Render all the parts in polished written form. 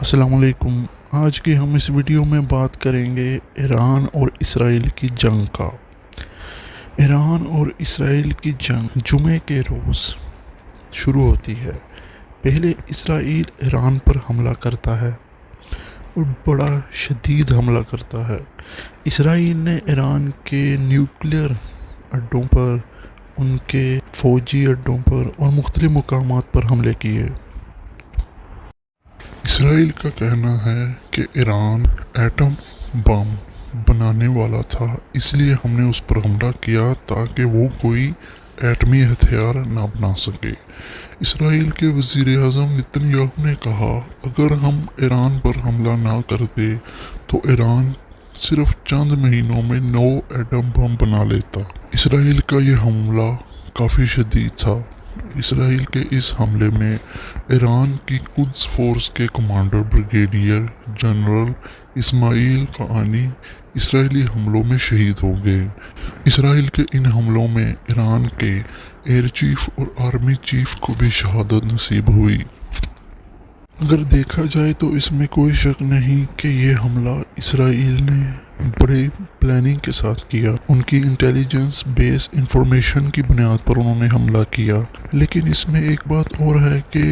अस्सलाम वालेकुम। आज की हम इस वीडियो में बात करेंगे ईरान और इसराइल की जंग का। ईरान और इसराइल की जंग जुमे के रोज़ शुरू होती है। पहले इसराइल ईरान पर हमला करता है और बड़ा शदीद हमला करता है। इसराइल ने ईरान के न्यूक्लियर अड्डों पर, उनके फ़ौजी अड्डों पर और मुख्तलिफ मुकामात पर हमले किए। इसराइल का कहना है कि ईरान एटम बम बनाने वाला था, इसलिए हमने उस पर हमला किया ताकि वो कोई एटमी हथियार ना बना सके। इसराइल के वज़ीर आज़म नेतन्याहू ने कहा, अगर हम ईरान पर हमला ना करते तो ईरान सिर्फ चंद महीनों में 9 एटम बम बना लेता। इसराइल का ये हमला काफ़ी शदीद था। इसराइल के इस हमले में ईरान की कुद्स फोर्स के कमांडर ब्रिगेडियर जनरल इस्माइल कानी इसराइली हमलों में शहीद हो गए। इसराइल के इन हमलों में ईरान के एयर चीफ और आर्मी चीफ को भी शहादत नसीब हुई। अगर देखा जाए तो इसमें कोई शक नहीं कि ये हमला इसराइल ने बड़े प्लानिंग के साथ किया। उनकी इंटेलिजेंस बेस इंफॉर्मेशन की बुनियाद पर उन्होंने हमला किया। लेकिन इसमें एक बात और है कि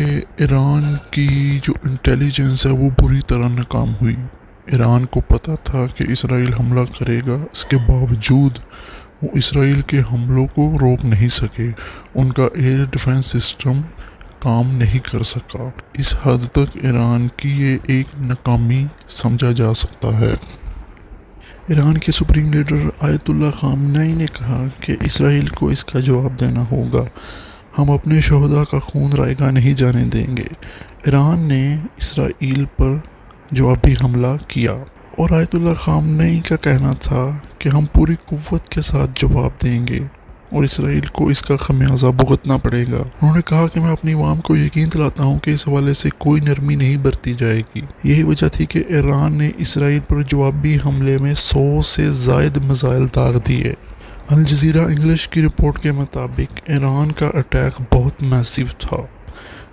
ईरान की जो इंटेलिजेंस है वो बुरी तरह नाकाम हुई। ईरान को पता था कि इसराइल हमला करेगा, इसके बावजूद वो इसराइल के हमलों को रोक नहीं सके। उनका एयर डिफेंस सिस्टम काम नहीं कर सका। इस हद तक ईरान की ये एक नाकामी समझा जा सकता है। ईरान के सुप्रीम लीडर आयतुल्ला खामनेई ने कहा कि इसराइल को इसका जवाब देना होगा। हम अपने शोहदा का खून रायगा नहीं जाने देंगे। ईरान ने इसराइल पर जवाबी हमला किया और आयतुल्ला खामनेई का कहना था कि हम पूरी कुव्वत के साथ जवाब देंगे और इसराइल को इसका खमियाजा भुगतना पड़ेगा। उन्होंने कहा कि मैं अपनी अवाम को यकीन दिलाता हूँ कि इस हवाले से कोई नरमी नहीं बरती जाएगी। यही वजह थी कि ईरान ने इसराइल पर जवाबी हमले में 100 से ज़ायद मिसाइल दाग दिए। अल जज़ीरा इंग्लिश की रिपोर्ट के मुताबिक ईरान का अटैक बहुत मैसिव था।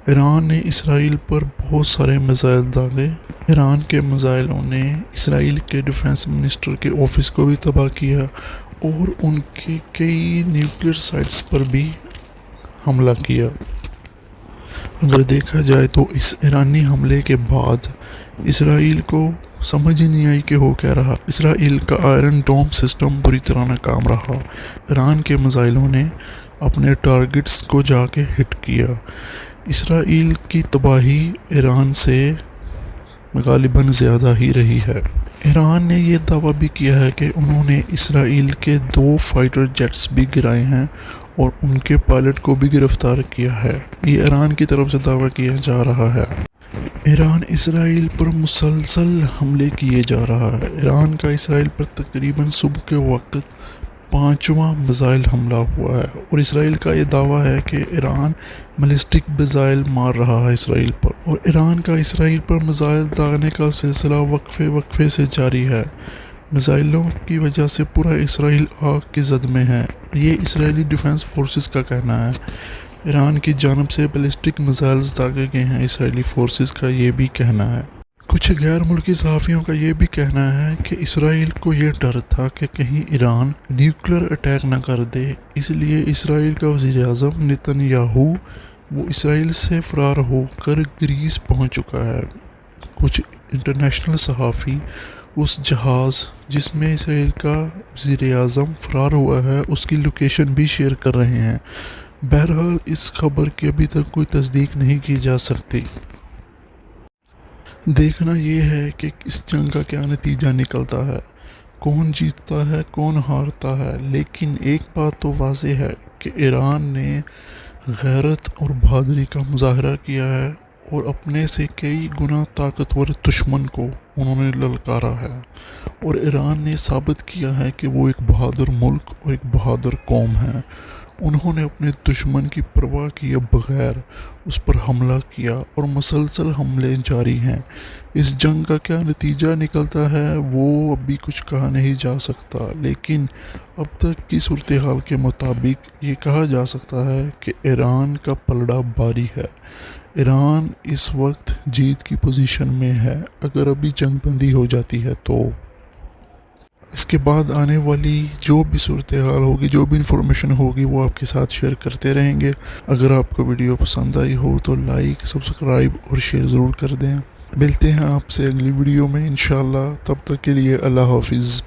ईरान ने इसराइल पर बहुत सारे मिसाइल दागे। ईरान के मिसाइलों ने इसराइल के डिफेंस मिनिस्टर के ऑफिस को भी तबाह किया और उनके कई न्यूक्लियर साइट्स पर भी हमला किया। अगर देखा जाए तो इस ईरानी हमले के बाद इसराइल को समझ ही नहीं आई कि हो क्या रहा। इसराइल का आयरन डोम सिस्टम बुरी तरह नाकाम रहा। ईरान के मिसाइलों ने अपने टारगेट्स को जाके हिट किया। इसराइल की तबाही ईरान से गालिबन ज़्यादा ही रही है। ईरान ने यह दावा भी किया है कि उन्होंने इसराइल के 2 फाइटर जेट्स भी गिराए हैं और उनके पायलट को भी गिरफ्तार किया है। ये ईरान की तरफ से दावा किया जा रहा है। ईरान इसराइल पर मुसलसल हमले किए जा रहा है। ईरान का इसराइल पर तकरीबन सुबह के वक्त 5वां मिसाइल हमला हुआ है और इसराइल का ये दावा है कि ईरान बैलिस्टिक मिसाइल मार रहा है इसराइल पर। और ईरान का इसराइल पर मिसाइल दागने का सिलसिला वक्फे से जारी है। मिसाइलों की वजह से पूरा इसराइल आग की जद में है, ये इसराइली डिफेंस फोर्सेस का कहना है। ईरान की जानब से बैलिस्टिक मिसाइल्स दागे गए हैं, इसराइली फोर्सेस का ये भी कहना है। कुछ गैर मुल्की सहाफ़ियों का ये भी कहना है कि इसराइल को ये डर था कि कहीं ईरान न्यूक्लियर अटैक ना कर दे, इसलिए इसराइल का वज़ीर आज़म नेतन्याहू वो इसराइल से फ़रार होकर ग्रीस पहुंच चुका है। कुछ इंटरनेशनल सहाफ़ी उस जहाज़ जिसमें इसराइल का वज़ीर आज़म फ़रार हुआ है उसकी लोकेशन भी शेयर कर रहे हैं। बहरहाल इस खबर की अभी तक कोई तस्दीक नहीं की जा सकती। देखना ये है कि इस जंग का क्या नतीजा निकलता है, कौन जीतता है कौन हारता है। लेकिन एक बात तो वाज़ेह है कि ईरान ने गैरत और बहादुरी का मुजाहरा किया है और अपने से कई गुना ताकतवर दुश्मन को उन्होंने ललकारा है और ईरान ने साबित किया है कि वो एक बहादुर मुल्क और एक बहादुर कौम है। उन्होंने अपने दुश्मन की परवाह किए बगैर उस पर हमला किया और मुसलसल हमले जारी हैं। इस जंग का क्या नतीजा निकलता है वो अभी कुछ कहा नहीं जा सकता, लेकिन अब तक की सूरत हाल के मुताबिक ये कहा जा सकता है कि ईरान का पलड़ा भारी है। ایران اس وقت جیت کی پوزیشن میں ہے، اگر ابھی جنگ بندی ہو جاتی ہے تو اس کے بعد آنے والی جو بھی صورتحال ہوگی، جو بھی انفارمیشن ہوگی، وہ آپ کے ساتھ شیئر کرتے رہیں گے۔ اگر آپ کو ویڈیو پسند آئی ہو تو لائک، سبسکرائب اور شیئر ضرور کر دیں۔ ملتے ہیں آپ سے اگلی ویڈیو میں انشاءاللہ، تب تک کے لیے اللہ حافظ۔